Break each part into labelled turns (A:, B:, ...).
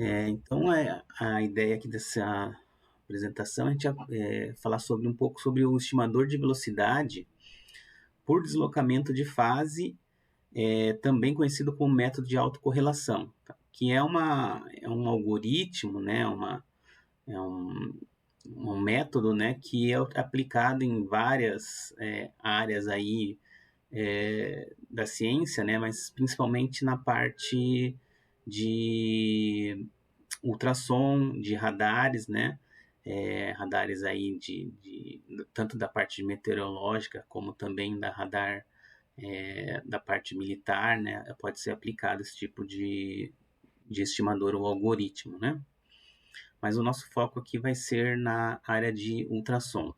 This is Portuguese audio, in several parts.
A: Então, a ideia aqui dessa apresentação é a gente falar sobre um pouco sobre o estimador de velocidade por deslocamento de fase, também conhecido como método de autocorrelação, tá? Que é um algoritmo, né? É um método, né? Que é aplicado em várias áreas aí da ciência, né? Mas principalmente na parte de ultrassom, de radares, né? Radares aí tanto da parte meteorológica como também da radar da parte militar, né? Pode ser aplicado esse tipo de estimador ou algoritmo, né? Mas o nosso foco aqui vai ser na área de ultrassom.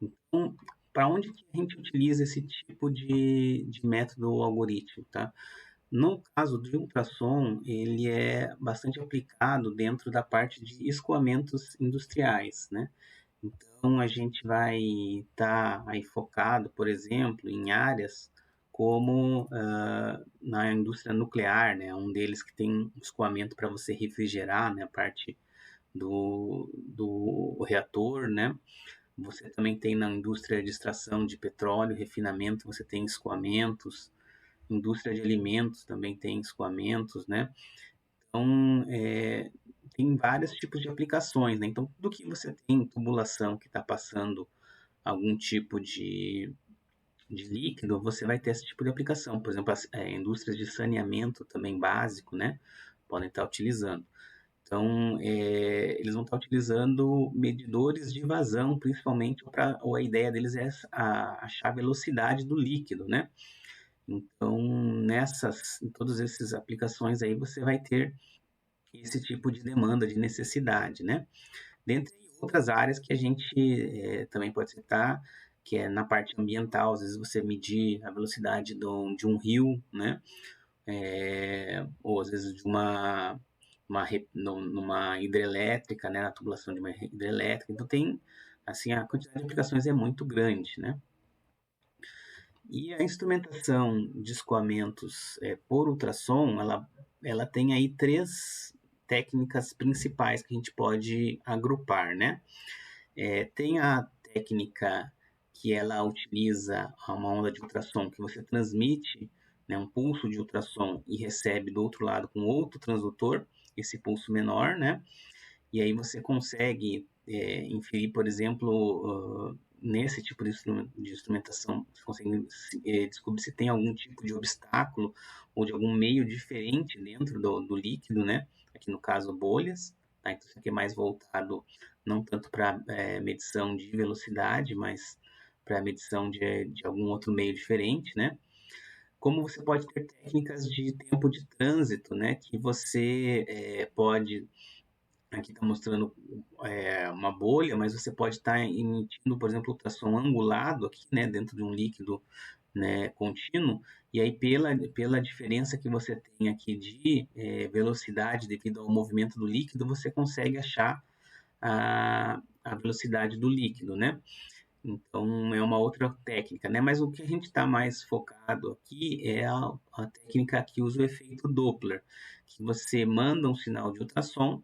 A: Então, para onde que a gente utiliza esse tipo de método ou algoritmo, tá? No caso de ultrassom, ele é bastante aplicado dentro da parte de escoamentos industriais, né? Então, a gente vai estar aí focado, por exemplo, em áreas como na indústria nuclear, né? Um deles que tem um escoamento para você refrigerar, né? A parte do reator, né? Você também tem na indústria de extração de petróleo, refinamento, você tem escoamentos, indústria de alimentos também tem escoamentos, né? Então, tem vários tipos de aplicações, né? Então, tudo que você tem tubulação que está passando algum tipo de líquido, você vai ter esse tipo de aplicação. Por exemplo, as indústrias de saneamento também básico, né? Podem estar utilizando. Então, eles vão estar utilizando medidores de vazão, principalmente, ou a ideia deles é achar a velocidade do líquido, né? Então, em todas essas aplicações aí, você vai ter esse tipo de demanda, de necessidade, né? Dentre outras áreas que a gente também pode citar, que é na parte ambiental, às vezes você medir a velocidade de um rio, né? Ou às vezes de numa hidrelétrica, né? Na tubulação de uma hidrelétrica. Então tem, assim, a quantidade de aplicações é muito grande, né? E a instrumentação de escoamentos por ultrassom, ela tem aí três técnicas principais que a gente pode agrupar, né? Tem a técnica que ela utiliza uma onda de ultrassom que você transmite, né, um pulso de ultrassom e recebe do outro lado com outro transdutor, esse pulso menor, né? E aí você consegue inferir, por exemplo, nesse tipo de instrumentação, você consegue descobrir se tem algum tipo de obstáculo ou de algum meio diferente dentro do líquido, né? Aqui no caso, bolhas. Tá? Então, isso aqui é mais voltado não tanto para medição de velocidade, mas para medição de algum outro meio diferente, né? Como você pode ter técnicas de tempo de trânsito, né? Que você pode aqui está mostrando uma bolha, mas você pode estar emitindo, por exemplo, ultrassom angulado aqui, né, dentro de um líquido, né, contínuo, e aí pela diferença que você tem aqui de velocidade devido ao movimento do líquido, você consegue achar a velocidade do líquido, né? Então, é uma outra técnica, né? Mas o que a gente está mais focado aqui é a técnica que usa o efeito Doppler, que você manda um sinal de ultrassom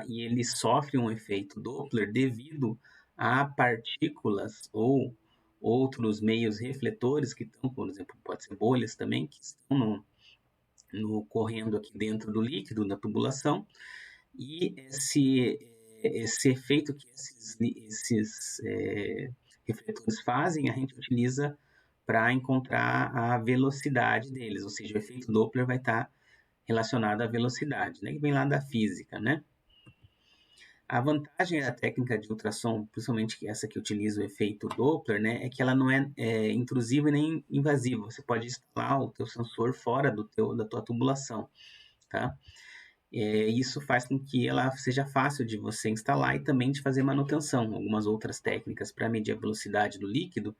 A: e ele sofre um efeito Doppler devido a partículas ou outros meios refletores que estão, por exemplo, pode ser bolhas também, que estão no correndo aqui dentro do líquido, da tubulação, e esse efeito que esses refletores fazem, a gente utiliza para encontrar a velocidade deles, ou seja, o efeito Doppler vai estar relacionado à velocidade, né? Que vem lá da física, né? A vantagem da técnica de ultrassom, principalmente essa que utiliza o efeito Doppler, né, é que ela não é intrusiva e nem invasiva. Você pode instalar o teu sensor fora da tua tubulação, tá? Isso faz com que ela seja fácil de você instalar e também de fazer manutenção. Algumas outras técnicas para medir a velocidade do líquido,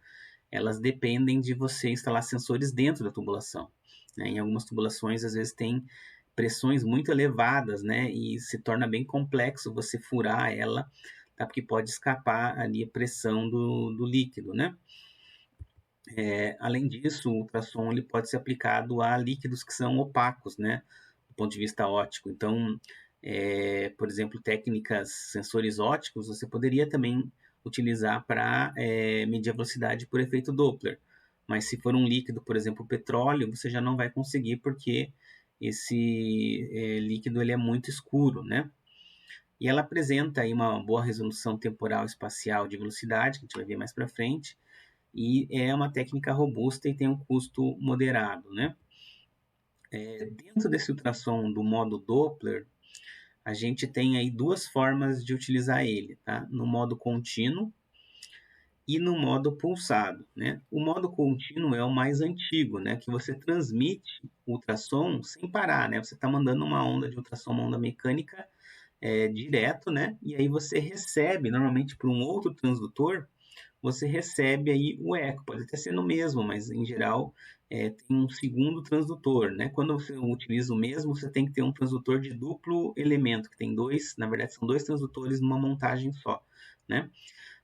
A: elas dependem de você instalar sensores dentro da tubulação, né? Em algumas tubulações, às vezes, tem pressões muito elevadas, né? E se torna bem complexo você furar ela, tá? Porque pode escapar ali a pressão do líquido, né? Além disso, o ultrassom ele pode ser aplicado a líquidos que são opacos, né, do ponto de vista óptico. Então, por exemplo, técnicas, sensores ópticos, você poderia também utilizar para medir a velocidade por efeito Doppler. Mas se for um líquido, por exemplo, petróleo, você já não vai conseguir porque esse líquido ele é muito escuro, né? E ela apresenta aí uma boa resolução temporal espacial de velocidade, que a gente vai ver mais para frente, e é uma técnica robusta e tem um custo moderado, né? Dentro desse ultrassom do modo Doppler, a gente tem aí duas formas de utilizar ele, tá? No modo contínuo e no modo pulsado, né? O modo contínuo é o mais antigo, né? Que você transmite ultrassom sem parar, né? Você está mandando uma onda de ultrassom, uma onda mecânica direto, né? E aí você recebe, normalmente por um outro transdutor, você recebe aí o eco. Pode até ser no mesmo, mas em geral tem um segundo transdutor, né? Quando você utiliza o mesmo, você tem que ter um transdutor de duplo elemento, que tem dois, na verdade são dois transdutores numa montagem só, né?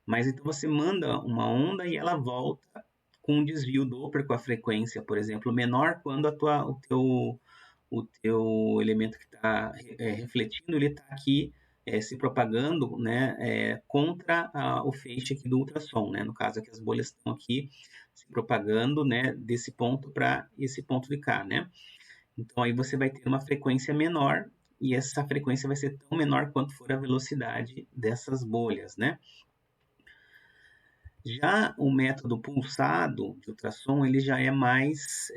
A: Mas então você manda uma onda e ela volta com um desvio Doppler com a frequência, por exemplo, menor quando o teu elemento que está refletindo, ele está aqui se propagando, né, contra o feixe aqui do ultrassom, né? No caso aqui as bolhas estão aqui se propagando, né, desse ponto para esse ponto de cá, né? Então aí você vai ter uma frequência menor e essa frequência vai ser tão menor quanto for a velocidade dessas bolhas, né? Já o método pulsado de ultrassom, ele já é mais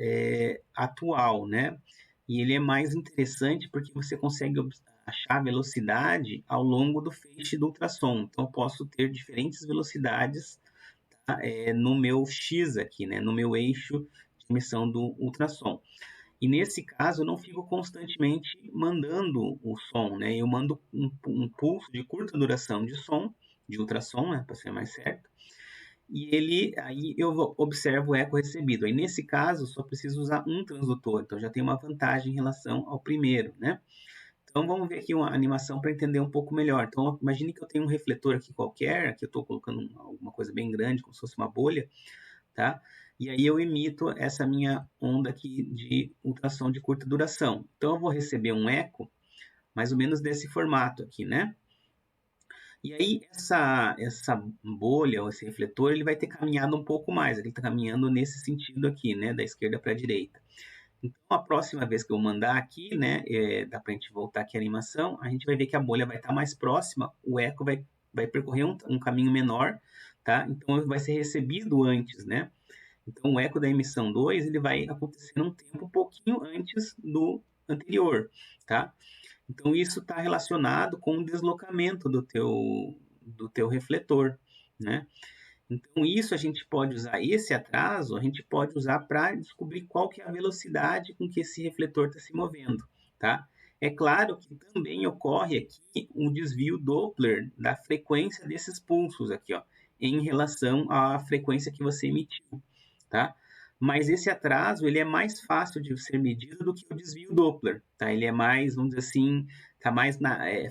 A: atual, né? E ele é mais interessante porque você consegue achar a velocidade ao longo do feixe do ultrassom. Então, eu posso ter diferentes velocidades, tá? No meu X aqui, né? No meu eixo de emissão do ultrassom. E nesse caso, eu não fico constantemente mandando o som, né? Eu mando um pulso de curta duração de som, de ultrassom, né? Para ser mais certo, e aí eu observo o eco recebido. Aí nesse caso, só preciso usar um transdutor, então já tem uma vantagem em relação ao primeiro, né? Então vamos ver aqui uma animação para entender um pouco melhor. Então imagine que eu tenho um refletor aqui qualquer, aqui eu estou colocando alguma coisa bem grande, como se fosse uma bolha, tá? E aí eu emito essa minha onda aqui de ultrassom de curta duração. Então eu vou receber um eco mais ou menos desse formato aqui, né? E aí, essa bolha, ou esse refletor, ele vai ter caminhado um pouco mais. Ele está caminhando nesse sentido aqui, né? Da esquerda para a direita. Então, a próxima vez que eu mandar aqui, né? Dá para a gente voltar aqui a animação, a gente vai ver que a bolha vai estar mais próxima, o eco vai percorrer um caminho menor, tá? Então, vai ser recebido antes, né? Então, o eco da emissão 2 ele vai acontecer num tempo um pouquinho antes do anterior, tá? Então, isso está relacionado com o deslocamento do teu refletor, né? Então, isso a gente pode usar, esse atraso, a gente pode usar para descobrir qual que é a velocidade com que esse refletor está se movendo, tá? É claro que também ocorre aqui um desvio Doppler da frequência desses pulsos aqui, ó, em relação à frequência que você emitiu, tá? Mas esse atraso, ele é mais fácil de ser medido do que o desvio Doppler, tá? Ele é mais, vamos dizer assim, tá mais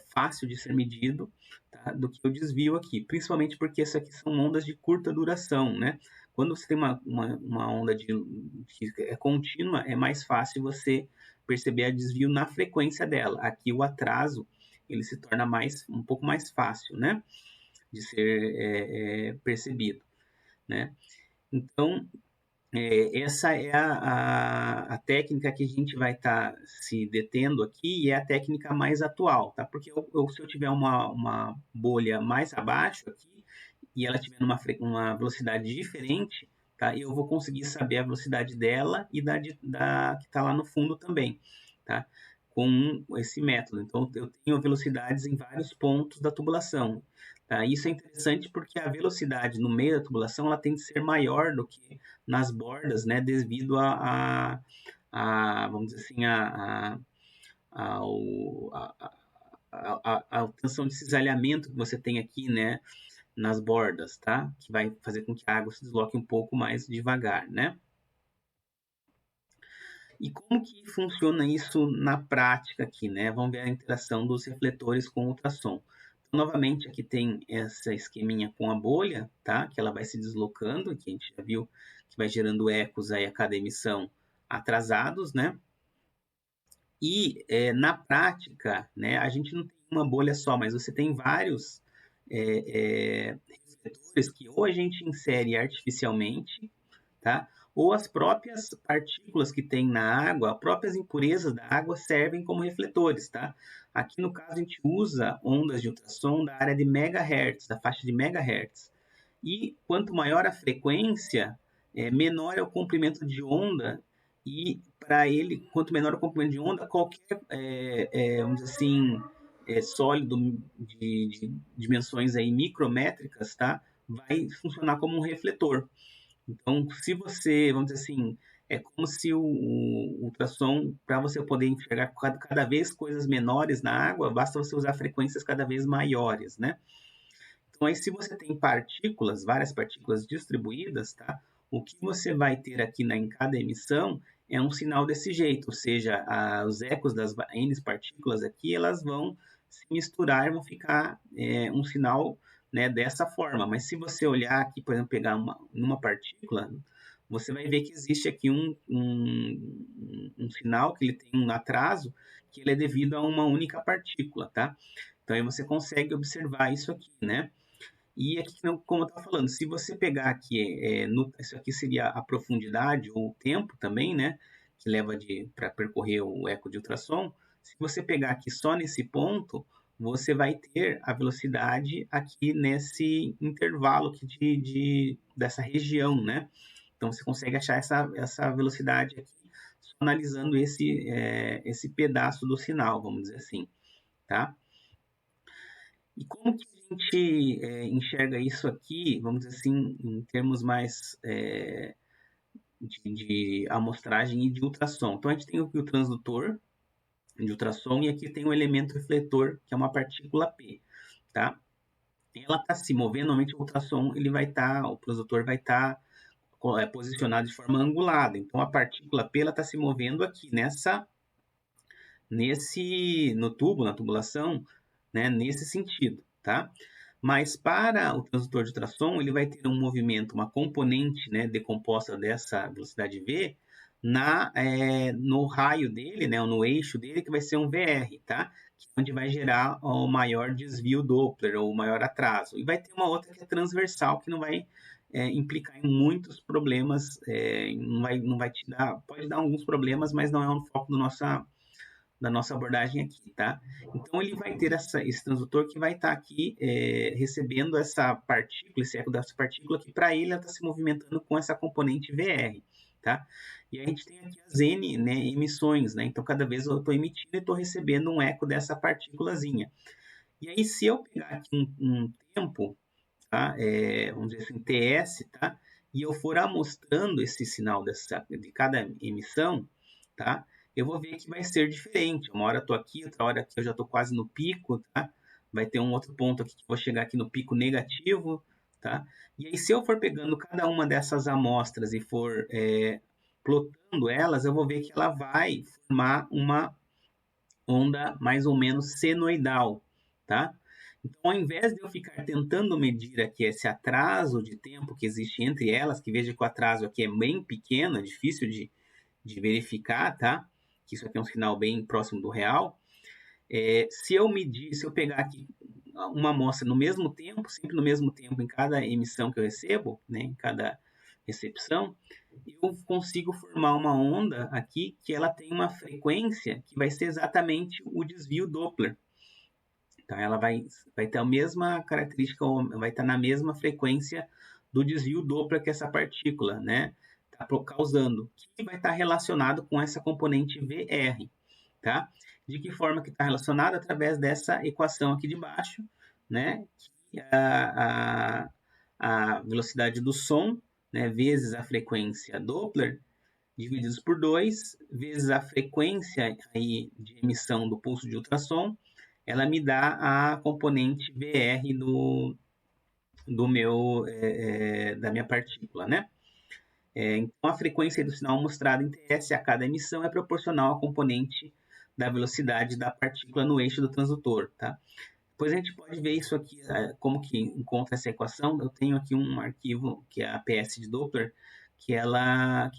A: fácil de ser medido, tá? Do que o desvio aqui, principalmente porque isso aqui são ondas de curta duração, né? Quando você tem uma onda que é contínua, é mais fácil você perceber a desvio na frequência dela. Aqui o atraso, ele se torna um pouco mais fácil, né? De ser percebido, né? Então, essa é a técnica que a gente vai estar se detendo aqui e é a técnica mais atual, tá? Porque se eu tiver uma bolha mais abaixo aqui e ela tiver uma velocidade diferente, tá? Eu vou conseguir saber a velocidade dela e da que está lá no fundo também, tá? Com esse método. Então, eu tenho velocidades em vários pontos da tubulação. Tá? Isso é interessante porque a velocidade no meio da tubulação ela tem que ser maior do que nas bordas, né, devido vamos dizer assim, a tensão de cisalhamento que você tem aqui, né, nas bordas, tá? Que vai fazer com que a água se desloque um pouco mais devagar, né? E como que funciona isso na prática aqui, né? Vamos ver a interação dos refletores com o ultrassom. Novamente, aqui tem essa esqueminha com a bolha, tá? Que ela vai se deslocando, que a gente já viu que vai gerando ecos aí a cada emissão atrasados, né? E na prática, né, a gente não tem uma bolha só, mas você tem vários refletores que ou a gente insere artificialmente, tá? Ou as próprias partículas que tem na água, as próprias impurezas da água servem como refletores, tá? Aqui no caso a gente usa ondas de ultrassom da área de megahertz, da faixa de megahertz. E quanto maior a frequência, menor é o comprimento de onda e para ele, quanto menor o comprimento de onda, qualquer, vamos dizer assim, sólido de dimensões aí micrométricas, tá? Vai funcionar como um refletor. Então, se você, vamos dizer assim, é como se o ultrassom, para você poder enxergar cada vez coisas menores na água, basta você usar frequências cada vez maiores, né? Então, aí, se você tem partículas, várias partículas distribuídas, tá? O que você vai ter aqui em cada emissão é um sinal desse jeito, ou seja, os ecos das N partículas aqui, elas vão se misturar e vão ficar um sinal, né, dessa forma. Mas se você olhar aqui, por exemplo, pegar numa partícula, você vai ver que existe aqui um sinal, que ele tem um atraso, que ele é devido a uma única partícula, tá? Então, aí você consegue observar isso aqui, né? E aqui, como eu estava falando, se você pegar aqui, isso aqui seria a profundidade ou o tempo também, né? Que leva para percorrer o eco de ultrassom. Se você pegar aqui só nesse ponto, você vai ter a velocidade aqui nesse intervalo aqui dessa região, né? Então você consegue achar essa velocidade aqui só analisando esse pedaço do sinal, vamos dizer assim, tá? E como que a gente enxerga isso aqui, vamos dizer assim, em termos mais de amostragem e de ultrassom? Então, a gente tem aqui o transdutor de ultrassom e aqui tem o elemento refletor, que é uma partícula P, tá? Ela está se movendo, normalmente o ultrassom, o transdutor vai estar posicionado de forma angulada. Então, a partícula P, ela está se movendo aqui, no tubo, na tubulação, né, nesse sentido, tá? Mas para o transdutor de ultrassom, ele vai ter um movimento, uma componente, né, decomposta dessa velocidade v, no raio dele, né, no eixo dele, que vai ser um VR, tá? Que é onde vai gerar o maior desvio Doppler, ou o maior atraso. E vai ter uma outra que é transversal, que não vai implicar em muitos problemas, não vai te dar, pode dar alguns problemas, mas não é um foco da nossa abordagem aqui, tá? Então, ele vai ter esse transdutor que vai estar aqui recebendo essa partícula, esse eco dessa partícula, que para ele ela está se movimentando com essa componente VR, tá? E a gente tem aqui as N, né, emissões, né? Então, cada vez eu estou emitindo e estou recebendo um eco dessa partículazinha. E aí, se eu pegar aqui um tempo, tá? Vamos dizer assim, TS, tá? E eu for amostrando esse sinal de cada emissão, tá? Eu vou ver que vai ser diferente. Uma hora eu tô aqui, outra hora aqui eu já tô quase no pico, tá? Vai ter um outro ponto aqui que eu vou chegar aqui no pico negativo, tá? E aí, se eu for pegando cada uma dessas amostras e for plotando elas, eu vou ver que ela vai formar uma onda mais ou menos senoidal, tá? Então, ao invés de eu ficar tentando medir aqui esse atraso de tempo que existe entre elas, que veja que o atraso aqui é bem pequeno, é difícil de verificar, tá? Que isso aqui é um sinal bem próximo do real. Se eu pegar aqui uma amostra no mesmo tempo, sempre no mesmo tempo em cada emissão que eu recebo, né, em cada recepção, eu consigo formar uma onda aqui que ela tem uma frequência que vai ser exatamente o desvio Doppler. Então, ela vai ter a mesma característica, vai estar na mesma frequência do desvio Doppler que essa partícula, né, está causando, que vai estar relacionado com essa componente VR, tá? De que forma que está relacionado? Através dessa equação aqui de baixo, né, que a velocidade do som, né, vezes a frequência Doppler, divididos por 2, vezes a frequência aí de emissão do pulso de ultrassom, ela me dá a componente VR da minha partícula, né? Então, a frequência do sinal mostrado em TS a cada emissão é proporcional à componente da velocidade da partícula no eixo do transdutor, tá? Depois a gente pode ver isso aqui, como que encontra essa equação. Eu tenho aqui um arquivo, que é a PS de Doppler, que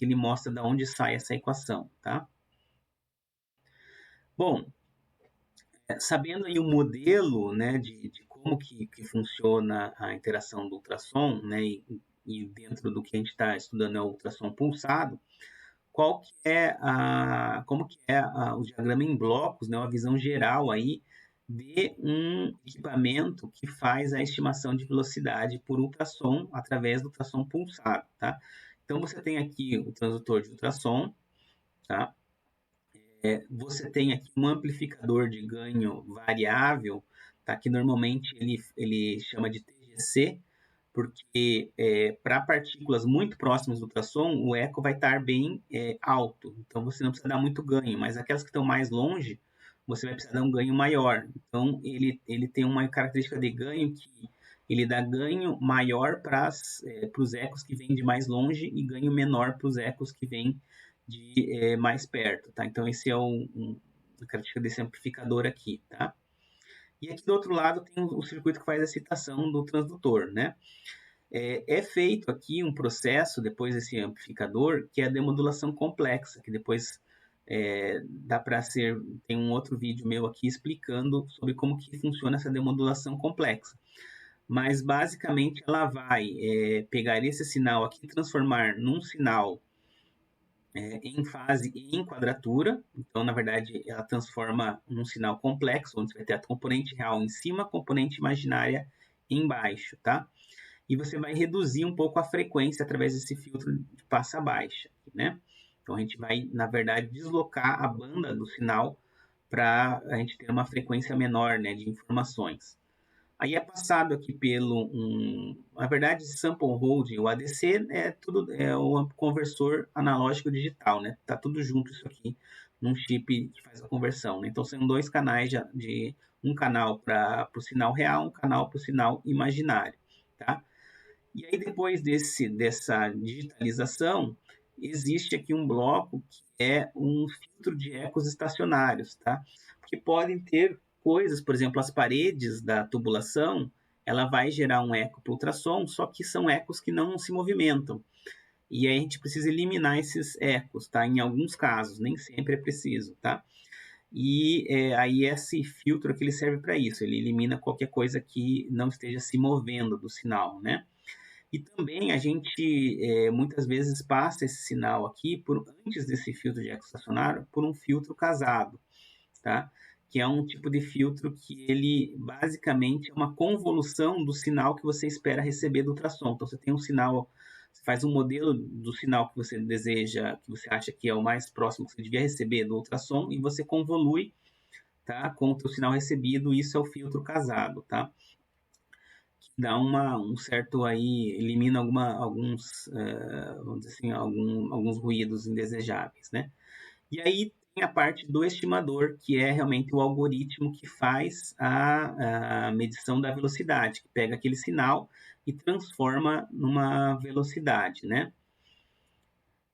A: ele mostra de onde sai essa equação, tá? Bom, sabendo aí o modelo, né, de como que funciona a interação do ultrassom, né, e dentro do que a gente está estudando é o ultrassom pulsado, como que é o diagrama em blocos, né, uma visão geral aí de um equipamento que faz a estimação de velocidade por ultrassom através do ultrassom pulsado, tá? Então você tem aqui o transdutor de ultrassom, tá? Você tem aqui um amplificador de ganho variável, tá? Que normalmente ele chama de TGC, porque para partículas muito próximas do ultrassom, o eco vai estar bem alto, então você não precisa dar muito ganho, mas aquelas que estão mais longe, você vai precisar dar um ganho maior. Então, ele tem uma característica de ganho que ele dá ganho maior para os ecos que vêm de mais longe e ganho menor para os ecos que vêm de mais perto, tá? Então, esse é a característica desse amplificador aqui, tá? E aqui do outro lado tem o circuito que faz a excitação do transdutor, né? É feito aqui um processo, depois desse amplificador, que é a demodulação complexa, que depois dá para ser... Tem um outro vídeo meu aqui explicando sobre como que funciona essa demodulação complexa. Mas, basicamente, ela vai pegar esse sinal aqui e transformar num sinal em fase e em quadratura. Então, na verdade, ela transforma num sinal complexo, onde você vai ter a componente real em cima, a componente imaginária embaixo, tá? E você vai reduzir um pouco a frequência através desse filtro de passa baixa, né? Então a gente vai, na verdade, deslocar a banda do sinal para a gente ter uma frequência menor, né, de informações. Aí é passado aqui na verdade, sample holding, o ADC é o conversor analógico digital, né? Tá tudo junto isso aqui num chip que faz a conversão, né? Então são dois canais de um canal para o sinal real, um canal para o sinal imaginário, tá? E aí, depois dessa digitalização, existe aqui um bloco que é um filtro de ecos estacionários, tá? Que podem ter coisas, por exemplo, as paredes da tubulação, ela vai gerar um eco para o ultrassom, só que são ecos que não se movimentam. E aí a gente precisa eliminar esses ecos, tá? Em alguns casos, nem sempre é preciso, tá? E aí esse filtro aqui ele serve para isso, ele elimina qualquer coisa que não esteja se movendo do sinal, né? E também a gente muitas vezes passa esse sinal aqui, antes desse filtro de eco estacionário, por um filtro casado, tá? Que é um tipo de filtro que ele basicamente é uma convolução do sinal que você espera receber do ultrassom. Então você tem um sinal, você faz um modelo do sinal que você deseja, que você acha que é o mais próximo que você devia receber do ultrassom, e você convolui, tá, com o teu sinal recebido. Isso é o filtro casado, tá? Dá um certo aí, elimina alguns, vamos dizer assim, alguns ruídos indesejáveis, né? E aí tem a parte do estimador, que é realmente o algoritmo que faz a medição da velocidade, que pega aquele sinal e transforma numa velocidade, né?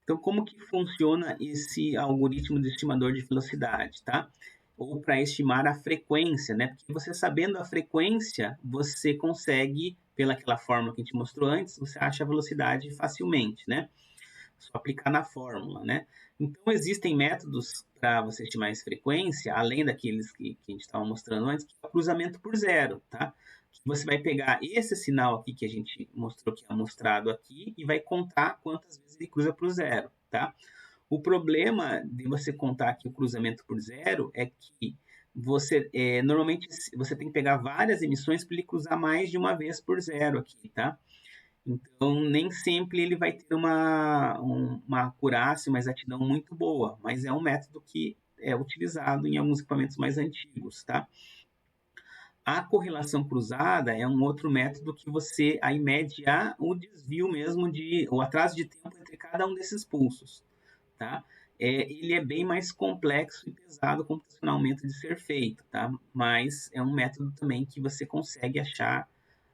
A: Então, como que funciona esse algoritmo de estimador de velocidade, tá? Ou para estimar a frequência, né? Porque você sabendo a frequência, você consegue, pela aquela fórmula que a gente mostrou antes, você acha a velocidade facilmente, né? Só aplicar na fórmula, né? Então, existem métodos para você estimar essa frequência, além daqueles que a gente estava mostrando antes, que é o cruzamento por zero, tá? Que você vai pegar esse sinal aqui que a gente mostrou, que é mostrado aqui, e vai contar quantas vezes ele cruza por zero, tá? O problema de você contar aqui o cruzamento por zero é que normalmente você tem que pegar várias emissões para ele cruzar mais de uma vez por zero aqui, tá? Então, nem sempre ele vai ter uma acurácia, uma exatidão muito boa, mas é um método que é utilizado em alguns equipamentos mais antigos, tá? A correlação cruzada é um outro método que você aí mede o desvio mesmo o atraso de tempo entre cada um desses pulsos, tá? Ele é bem mais complexo e pesado computacionalmente de ser feito, tá? Mas é um método também que você consegue achar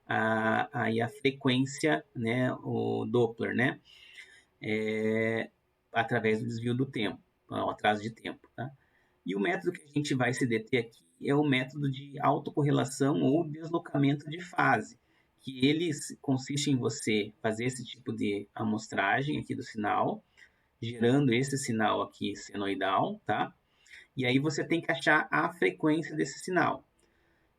A: a frequência, né, o Doppler, né, através do desvio do tempo, o atraso de tempo, tá? E o método que a gente vai se deter aqui é o método de autocorrelação ou deslocamento de fase, que ele consiste em você fazer esse tipo de amostragem aqui do sinal, gerando esse sinal aqui senoidal, tá? E aí você tem que achar a frequência desse sinal.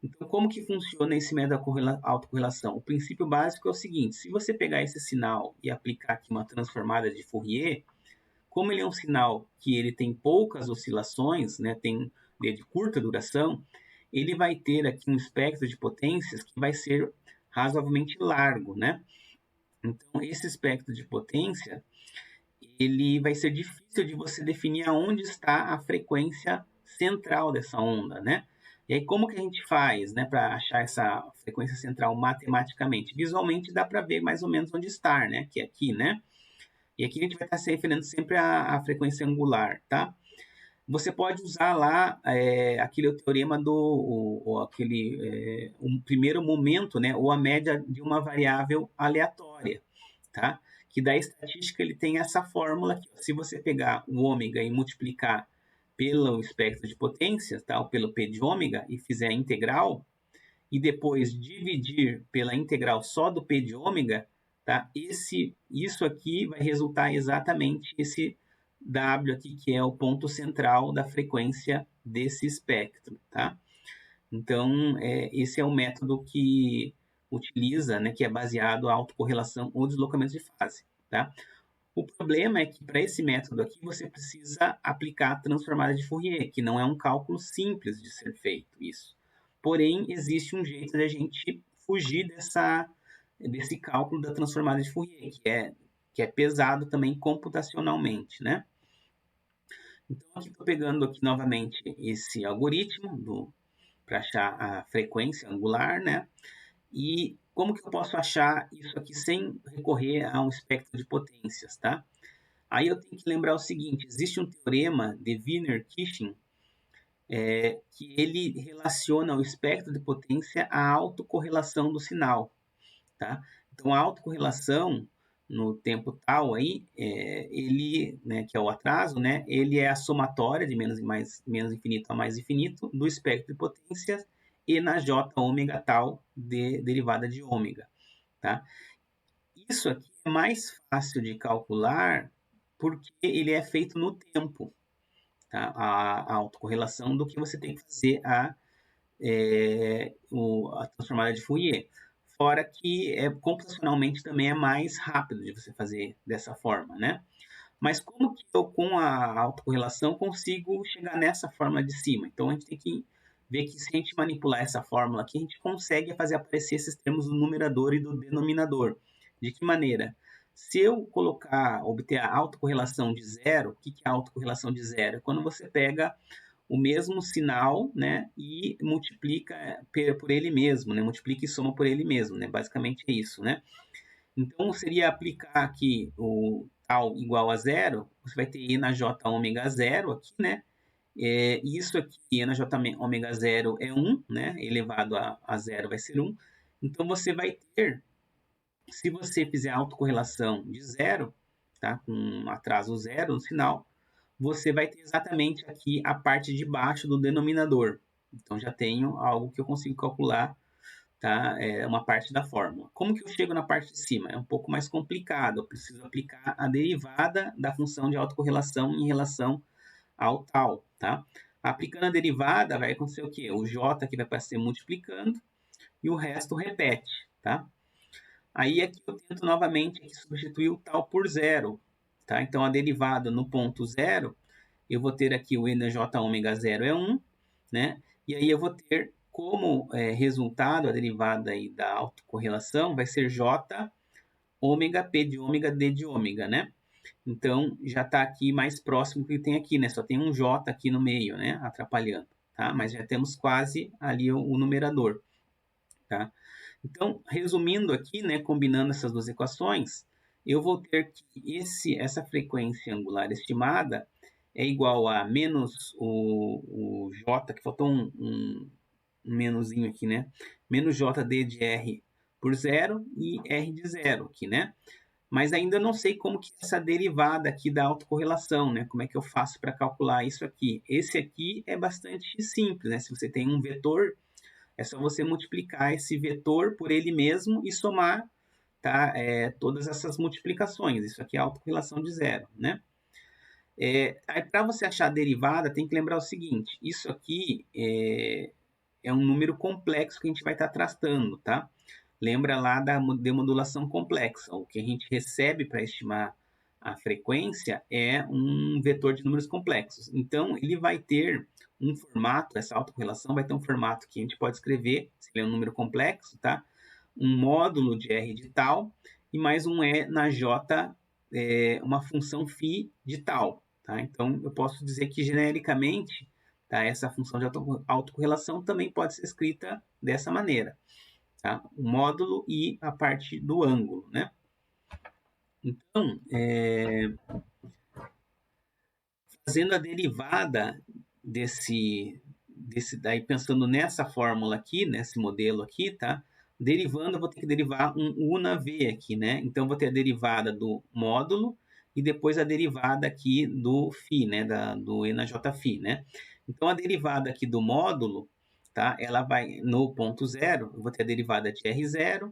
A: Então, como que funciona esse método da autocorrelação? O princípio básico é o seguinte: se você pegar esse sinal e aplicar aqui uma transformada de Fourier, como ele é um sinal que ele tem poucas oscilações, né, tem de curta duração, ele vai ter aqui um espectro de potências que vai ser razoavelmente largo, né? Então, esse espectro de potência, ele vai ser difícil de você definir aonde está a frequência central dessa onda, né? E aí, como que a gente faz, né, para achar essa frequência central matematicamente? Visualmente dá para ver mais ou menos onde está, né? Que é aqui, né? E aqui a gente vai estar se referindo sempre à frequência angular, tá? Você pode usar lá aquele teorema um primeiro momento, né, ou a média de uma variável aleatória, tá? Que da estatística ele tem essa fórmula aqui. Se você pegar o ômega e multiplicar pelo espectro de potências, tá? Ou pelo P de ômega e fizer a integral, e depois dividir pela integral só do P de ômega, tá? Isso aqui vai resultar exatamente esse W aqui, que é o ponto central da frequência desse espectro, tá? Então, esse é o método que utiliza, né, que é baseado em autocorrelação ou deslocamento de fase, tá? O problema é que para esse método aqui você precisa aplicar a transformada de Fourier, que não é um cálculo simples de ser feito isso. Porém, existe um jeito de a gente fugir desse cálculo da transformada de Fourier, que é pesado também computacionalmente, né? Então, aqui estou pegando aqui novamente esse algoritmo para achar a frequência angular, né? E como que eu posso achar isso aqui sem recorrer a um espectro de potências, tá? Aí eu tenho que lembrar o seguinte: existe um teorema de Wiener-Kirchner que ele relaciona o espectro de potência à autocorrelação do sinal, tá? Então a autocorrelação no tempo tal aí, ele, né, que é o atraso, né, ele é a somatória de menos infinito a mais infinito do espectro de potências e na j ômega tal derivada de ômega, tá? Isso aqui é mais fácil de calcular porque ele é feito no tempo, tá? A autocorrelação do que você tem que fazer a transformada de Fourier. Fora que computacionalmente também é mais rápido de você fazer dessa forma, né? Mas como que eu, com a autocorrelação, consigo chegar nessa fórmula de cima? Então, a gente tem que ver que se a gente manipular essa fórmula aqui, a gente consegue fazer aparecer esses termos do numerador e do denominador. De que maneira? Se eu obter a autocorrelação de zero, o que é a autocorrelação de zero? É quando você pega o mesmo sinal, né, e multiplica por ele mesmo, né, multiplica e soma por ele mesmo, né, basicamente é isso, né. Então, seria aplicar aqui o tal igual a zero, você vai ter e na j ômega zero aqui, né, isso aqui, e na j ômega zero é 1, né, elevado a zero vai ser 1, então você vai ter, se você fizer a autocorrelação de zero, tá, com um atraso zero no sinal, você vai ter exatamente aqui a parte de baixo do denominador. Então, já tenho algo que eu consigo calcular, tá? É uma parte da fórmula. Como que eu chego na parte de cima? É um pouco mais complicado. Eu preciso aplicar a derivada da função de autocorrelação em relação ao tal, tá? Aplicando a derivada, vai acontecer o quê? O j aqui vai ser multiplicando e o resto repete, tá? Aí aqui eu tento novamente aqui substituir o tal por zero, tá? Então, a derivada no ponto zero, eu vou ter aqui o e na j ômega zero é 1, né? E aí eu vou ter como resultado, a derivada aí da autocorrelação vai ser j ômega p de ômega d de ômega, né? Então, já está aqui mais próximo do que tem aqui, né? Só tem um j aqui no meio, né? Atrapalhando, tá? Mas já temos quase ali o numerador, tá? Então, resumindo aqui, né, combinando essas duas equações, eu vou ter que essa frequência angular estimada é igual a menos o j, que faltou um menuzinho aqui, né? Menos jd de r por zero e r de zero aqui, né? mas ainda não sei como que é essa derivada aqui da autocorrelação, né? Como é que eu faço para calcular isso aqui? Esse aqui é bastante simples, né? Se você tem um vetor, é só você multiplicar esse vetor por ele mesmo e somar, tá? Todas essas multiplicações. Isso aqui é autocorrelação de zero, né? Para você achar a derivada, tem que lembrar o seguinte: isso aqui é um número complexo que a gente vai estar tratando, tá? Lembra lá da demodulação complexa. O que a gente recebe para estimar a frequência é um vetor de números complexos. Então, ele vai ter um formato, essa autocorrelação vai ter um formato que a gente pode escrever, se ele é um número complexo, tá? Um módulo de R de tal e mais um E na J, uma função φ de tal, tá? Então, eu posso dizer que genericamente, tá? Essa função de autocorrelação também pode ser escrita dessa maneira. Tá? O módulo e a parte do ângulo, né? Então, fazendo a derivada daí pensando nessa fórmula aqui, nesse modelo aqui, tá? Derivando, eu vou ter que derivar um U na V aqui, né? Então, eu vou ter a derivada do módulo e depois a derivada aqui do φ, né? Do E na Jφ, né? Então, a derivada aqui do módulo, tá? Ela vai no ponto zero, eu vou ter a derivada de R0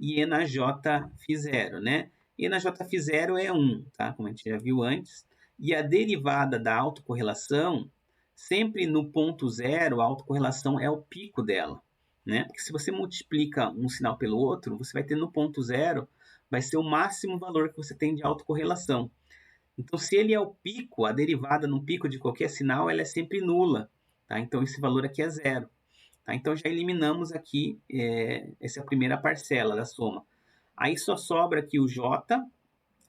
A: e E na Jφ0, né? E na Jφ0 é 1, tá? Como a gente já viu antes. E a derivada da autocorrelação, sempre no ponto zero, a autocorrelação é o pico dela, né? Porque se você multiplica um sinal pelo outro, você vai ter no ponto zero, vai ser o máximo valor que você tem de autocorrelação. Então, se ele é o pico, a derivada no pico de qualquer sinal, ela é sempre nula, tá? Então, esse valor aqui é zero. Tá? Então, já eliminamos aqui essa primeira parcela da soma. Aí só sobra aqui o J,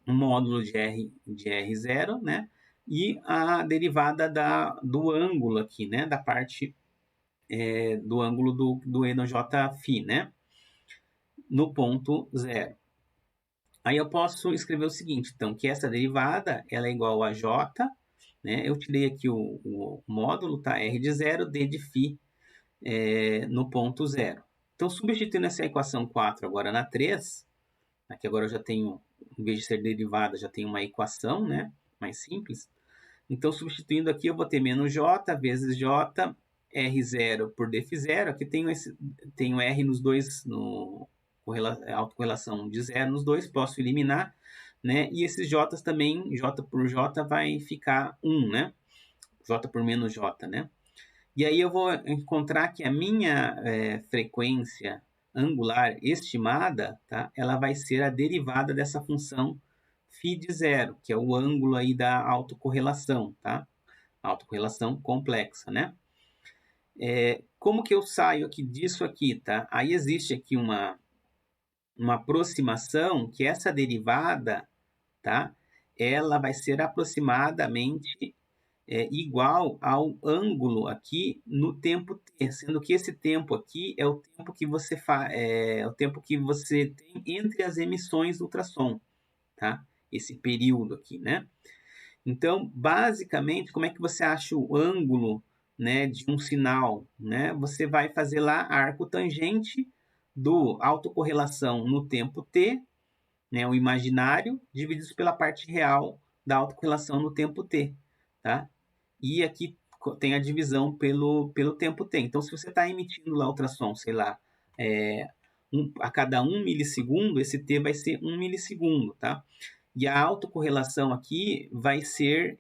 A: um módulo de R0, né? E a derivada do ângulo aqui, né? Da parte do ângulo do E no Jφ, né? No ponto zero. Aí eu posso escrever o seguinte, então, que essa derivada ela é igual a J, né? Eu tirei aqui o módulo, tá? R de zero, D de φ no ponto zero. Então, substituindo essa equação 4 agora na 3, aqui agora eu já tenho, em vez de ser derivada, já tenho uma equação, né? Mais simples. Então, substituindo aqui, eu vou ter menos J vezes J, R0 por dφ0. Aqui tenho R nos dois, autocorrelação de zero nos dois, posso eliminar, né? E esses J também, J por J vai ficar 1, né? J por menos J, né? E aí eu vou encontrar que a minha frequência angular estimada, tá? Ela vai ser a derivada dessa função φ de zero, que é o ângulo aí da autocorrelação, tá? Autocorrelação complexa, né? Como que eu saio aqui disso aqui, tá? Aí existe aqui uma aproximação que essa derivada, tá? Ela vai ser aproximadamente igual ao ângulo aqui no tempo t, sendo que esse tempo aqui é o tempo que você o tempo que você tem entre as emissões do ultrassom, tá? Esse período aqui, né? Então, basicamente, como é que você acha o ângulo, né, de um sinal, né? Você vai fazer lá arco tangente do autocorrelação no tempo t, né, o imaginário, dividido pela parte real da autocorrelação no tempo t, tá? E aqui tem a divisão pelo tempo t. Então, se você está emitindo lá ultrassom, sei lá, a cada 1 milissegundo, esse t vai ser 1 milissegundo, tá? E a autocorrelação aqui vai ser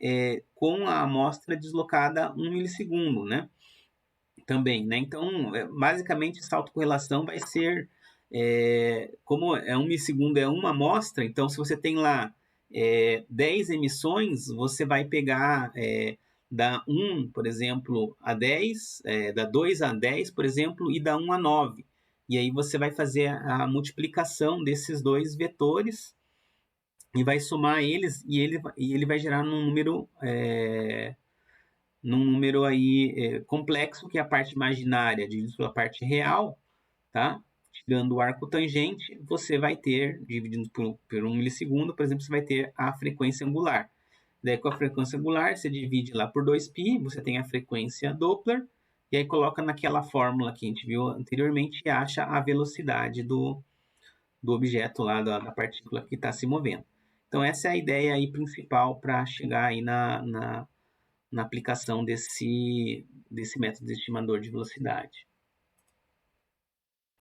A: com a amostra deslocada 1 milissegundo, né? Também, né? Então, basicamente, essa autocorrelação vai ser, como 1 milissegundo é uma amostra, então se você tem lá 10 emissões, você vai pegar da 1, por exemplo, a 10, da 2 a 10, por exemplo, e da 1 a 9. E aí você vai fazer a multiplicação desses dois vetores e vai somar eles e ele vai gerar num número aí complexo, que é a parte imaginária dividido pela parte real, tá? Tirando o arco tangente, você vai ter, dividindo por 1 milissegundo, por exemplo, você vai ter a frequência angular. Daí, com a frequência angular, você divide lá por 2π, você tem a frequência Doppler, e aí coloca naquela fórmula que a gente viu anteriormente e acha a velocidade do objeto lá, da partícula que está se movendo. Então, essa é a ideia aí principal para chegar aí na aplicação desse método de estimador de velocidade.